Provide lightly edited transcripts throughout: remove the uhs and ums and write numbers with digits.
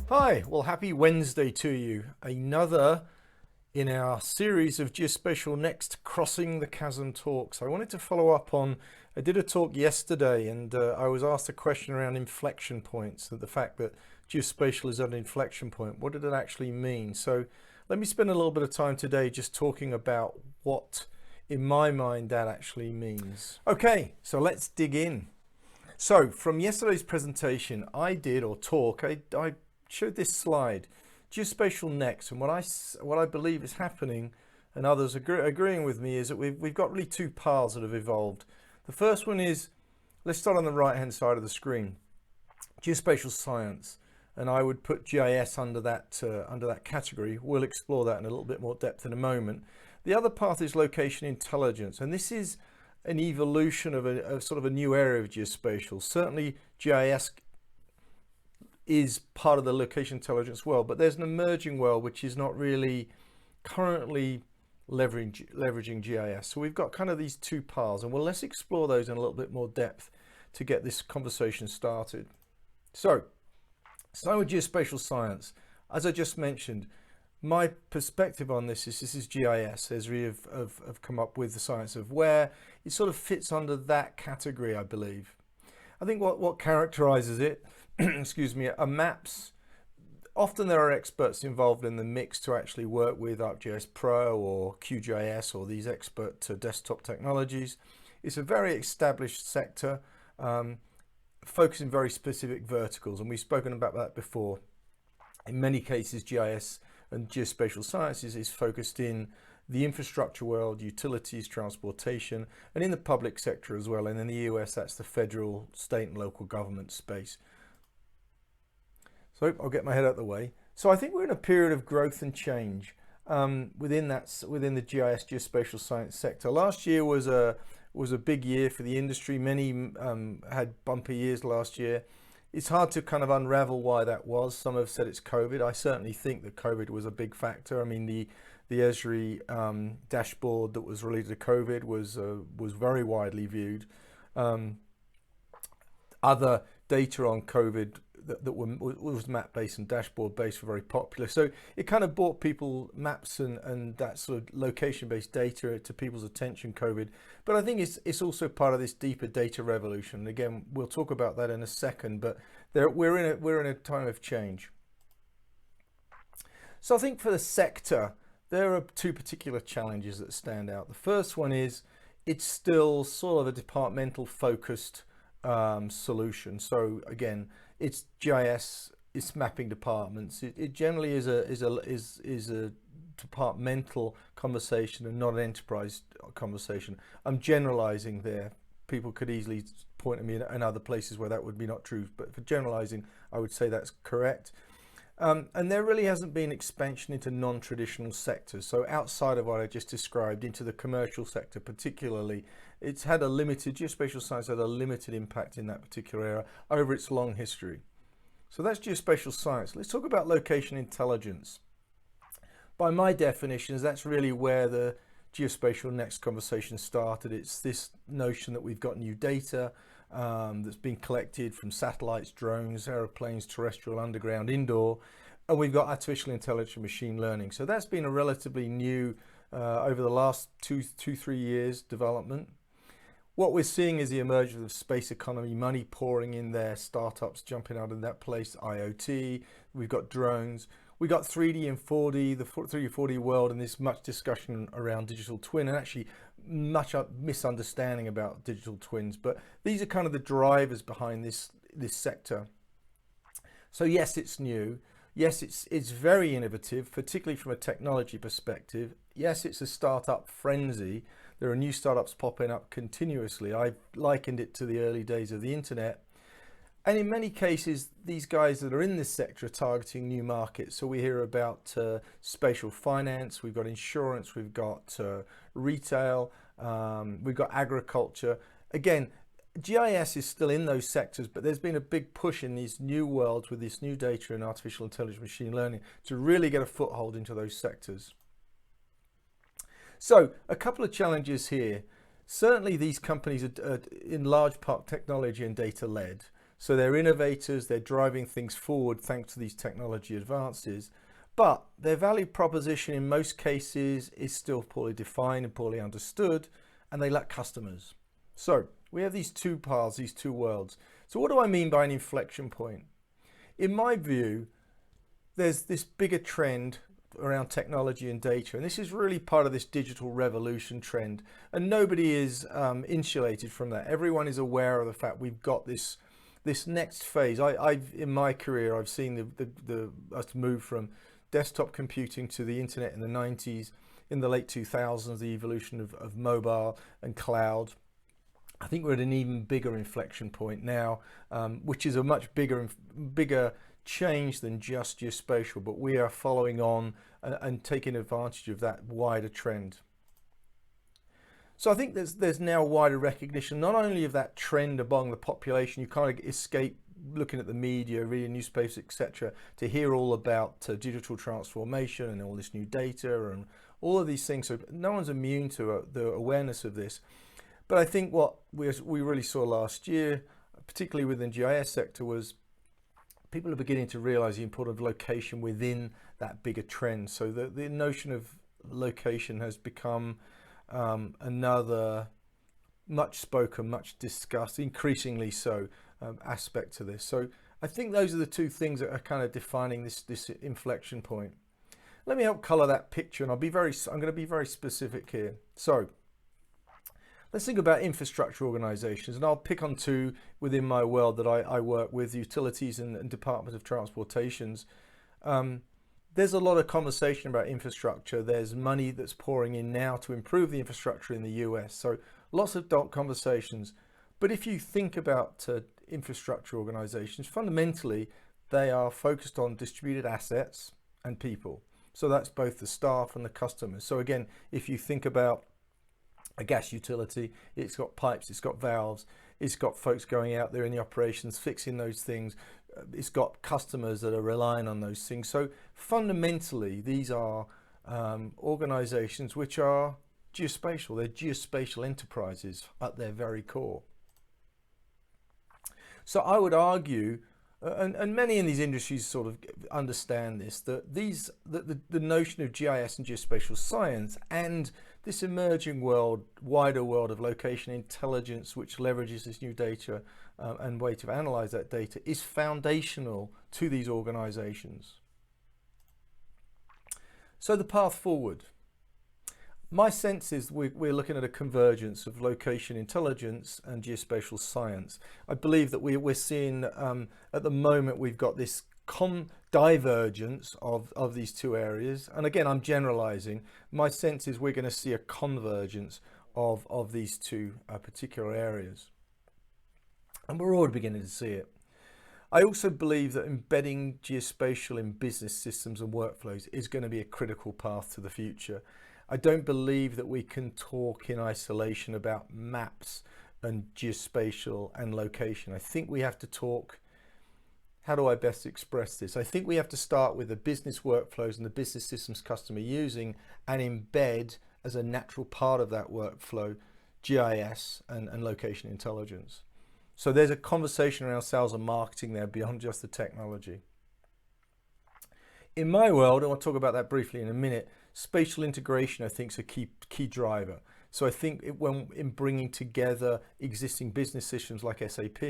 Hi, well, happy Wednesday to you. Another in our series of Geospatial-Next Crossing the Chasm talks. I wanted to follow up on, I did a talk yesterday and I was asked a question around inflection points, and the fact that geospatial is at an inflection point. What did it actually mean? So let me spend a little bit of time today just talking about what, in my mind, that actually means. Okay, so let's dig in. So from yesterday's presentation, I showed this slide, Geospatial-Next, and what I believe is happening, and others agreeing with me, is that we've got really two paths that have evolved. The first one is, let's start on the right hand side of the screen, Geospatial Science, and I would put GIS under that category. We'll explore that in a little bit more depth in a moment. The other path is location intelligence, and this is an evolution of sort of a new area of geospatial. Certainly GIS is part of the location intelligence world, but there's an emerging world which is not really currently leveraging GIS. So we've got kind of these two paths, and let's explore those in a little bit more depth to get this conversation started. So, starting with geospatial science, as I just mentioned, my perspective on this is GIS. Esri have come up with the science of where it sort of fits under that category, I believe. I think what characterizes it, excuse me, are maps. Often there are experts involved in the mix to actually work with ArcGIS Pro or QGIS or these expert desktop technologies. It's a very established sector, focusing very specific verticals, and we've spoken about that before. In many cases, GIS and geospatial sciences is focused in the infrastructure world, utilities, transportation, and in the public sector as well. And in the US, that's the federal, state and local government space. So I'll get my head out of the way. So I think we're in a period of growth and change within the GIS, geospatial science sector. Last year was a big year for the industry. Many had bumpy years last year. It's hard to kind of unravel why that was. Some have said it's COVID. I certainly think that COVID was a big factor. I mean, the Esri dashboard that was related to COVID was very widely viewed. Other data on COVID that was map based and dashboard based were very popular. So it kind of brought people maps and that sort of location based data to people's attention, COVID. But I think it's also part of this deeper data revolution. And again, we'll talk about that in a second, but we're in a time of change. So I think for the sector, there are two particular challenges that stand out. The first one is it's still sort of a departmental focused solution. So again, it's GIS, it's mapping departments. It generally is a departmental conversation and not an enterprise conversation. I'm generalizing there. People could easily point at me in other places where that would be not true, but for generalizing, I would say that's correct. And there really hasn't been expansion into non-traditional sectors. So outside of what I just described, into the commercial sector particularly, it's had a limited, geospatial science had a limited impact in that particular area over its long history. So that's geospatial science. Let's talk about location intelligence. By my definitions, that's really where the Geospatial-Next conversation started. It's this notion that we've got new data that's been collected from satellites, drones, aeroplanes, terrestrial, underground, indoor, and we've got artificial intelligence and machine learning. So that's been a relatively new, over the last 2-3 years development. What we're seeing is the emergence of space economy, money pouring in there, startups jumping out of that place, IoT, we've got drones, we got 3D and 4D, the 3D 4D world, and there's much discussion around digital twin and actually much misunderstanding about digital twins. But these are kind of the drivers behind this sector. So yes, it's new. Yes, it's very innovative, particularly from a technology perspective. Yes, it's a startup frenzy. There are new startups popping up continuously. I've likened it to the early days of the internet. And in many cases, these guys that are in this sector are targeting new markets. So we hear about spatial finance, we've got insurance, we've got retail, we've got agriculture. Again, GIS is still in those sectors, but there's been a big push in these new worlds with this new data and artificial intelligence, machine learning to really get a foothold into those sectors. So a couple of challenges here. Certainly these companies are in large part technology and data led. So they're innovators, they're driving things forward thanks to these technology advances, but their value proposition in most cases is still poorly defined and poorly understood, and they lack customers. So we have these two paths, these two worlds. So what do I mean by an inflection point? In my view, there's this bigger trend around technology and data, and this is really part of this digital revolution trend, and nobody is insulated from that. Everyone is aware of the fact we've got this next phase. I've in my career, I've seen us move from desktop computing to the internet in the 90s. In the late 2000s, the evolution of mobile and cloud. I think we're at an even bigger inflection point now, which is a much bigger change than just geospatial, but we are following on and taking advantage of that wider trend. So I think there's now wider recognition, not only of that trend among the population. You kind of escape looking at the media, reading newspapers, etc., to hear all about digital transformation and all this new data and all of these things. So no one's immune to the awareness of this. But I think what we really saw last year, particularly within the GIS sector, was people are beginning to realize the importance of location within that bigger trend. So the notion of location has become another much spoken, much discussed, increasingly so, aspect to this. So I think those are the two things that are kind of defining this inflection point. Let me help color that picture, and I'm going to be very specific here. So let's think about infrastructure organizations, and I'll pick on two within my world that I work with, utilities and Department of Transportations. There's a lot of conversation about infrastructure. There's money that's pouring in now to improve the infrastructure in the US. So lots of conversations. But if you think about infrastructure organizations, fundamentally, they are focused on distributed assets and people. So that's both the staff and the customers. So again, if you think about a gas utility, it's got pipes, it's got valves, it's got folks going out there in the operations, fixing those things. It's got customers that are relying on those things. So fundamentally, these are organizations which are geospatial. They're geospatial enterprises at their very core. So I would argue, and many in these industries sort of understand this, that the notion of GIS and geospatial science and this emerging world, wider world of location intelligence, which leverages this new data and way to analyze that data, is foundational to these organizations. So the path forward. My sense is we're looking at a convergence of location intelligence and geospatial science. I believe that we're seeing, at the moment, we've got this divergence of these two areas. And again, I'm generalizing. My sense is we're going to see a convergence of these two particular areas. And we're already beginning to see it. I also believe that embedding geospatial in business systems and workflows is going to be a critical path to the future. I don't believe that we can talk in isolation about maps and geospatial and location. I think we have to talk, how do I best express this? I think we have to start with the business workflows and the business systems customer using and embed as a natural part of that workflow GIS and location intelligence. So there's a conversation around sales and marketing there beyond just the technology. In my world, and I'll talk about that briefly in a minute, spatial integration I think is a key driver. So I think when in bringing together existing business systems like SAP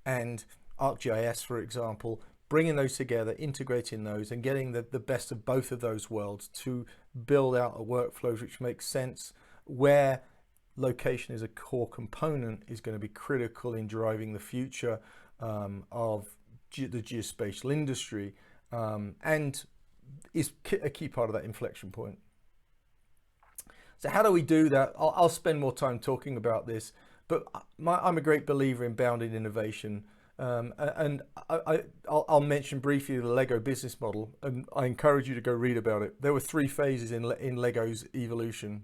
and ArcGIS, for example, bringing those together, integrating those and getting the best of both of those worlds to build out a workflow which makes sense, where location is a core component, is going to be critical in driving the future of the geospatial industry, and is a key part of that inflection point. So how do we do that? I'll spend more time talking about this, but I'm a great believer in bounded innovation. And I'll mention briefly the Lego business model, and I encourage you to go read about it. There were 3 phases in Lego's evolution.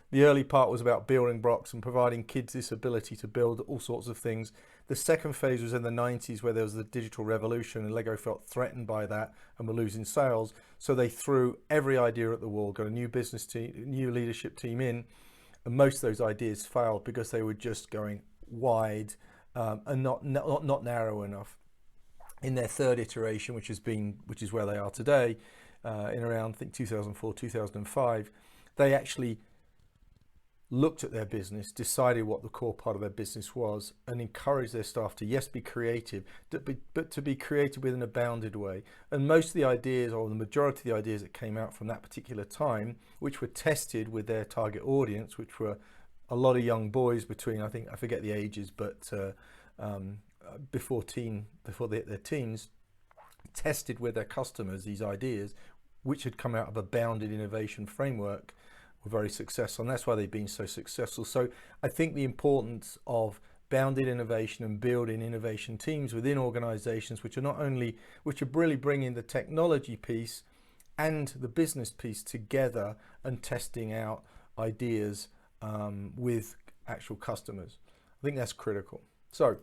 The early part was about building blocks and providing kids this ability to build all sorts of things. The second phase was in the 90s, where there was the digital revolution, and Lego felt threatened by that and were losing sales. So they threw every idea at the wall, got a new business team, new leadership team in, and most of those ideas failed because they were just going wide and not narrow enough. In their third iteration, which is where they are today, in around I think 2004, 2005, they actually looked at their business, decided what the core part of their business was, and encouraged their staff to, yes, be creative, but to be creative within a bounded way. And most of the ideas, or the majority of the ideas that came out from that particular time, which were tested with their target audience, which were a lot of young boys between, I forget the ages, but before their teens, tested with their customers these ideas, which had come out of a bounded innovation framework, were very successful, and that's why they've been so successful. So I think the importance of bounded innovation and building innovation teams within organizations, which are really bringing the technology piece and the business piece together and testing out ideas with actual customers. I think that's critical. So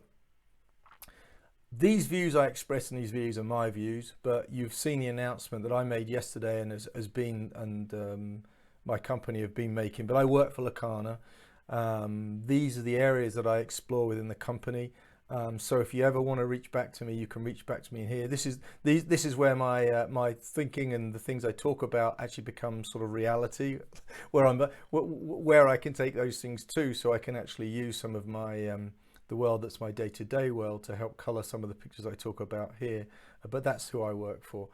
these views I express in these videos are my views, but you've seen the announcement that I made yesterday and has been, and my company have been making, but I work for Lacana. These are the areas that I explore within the company. So if you ever want to reach back to me, you can reach back to me in here. This is where my thinking and the things I talk about actually become sort of reality, where I can take those things to, so I can actually use some of my the world that's my day-to-day world to help color some of the pictures I talk about here. But that's who I work for.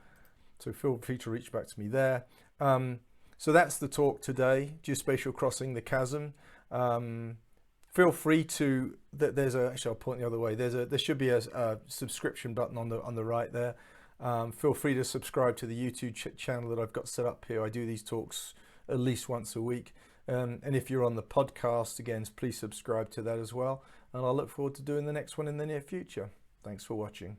So feel free to reach back to me there. So that's the talk today, geospatial crossing the chasm. Feel free to, actually I'll point the other way, there should be a subscription button on the right there. Feel free to subscribe to the YouTube channel that I've got set up here. I do these talks at least once a week. And if you're on the podcast, again, please subscribe to that as well. And I'll look forward to doing the next one in the near future. Thanks for watching.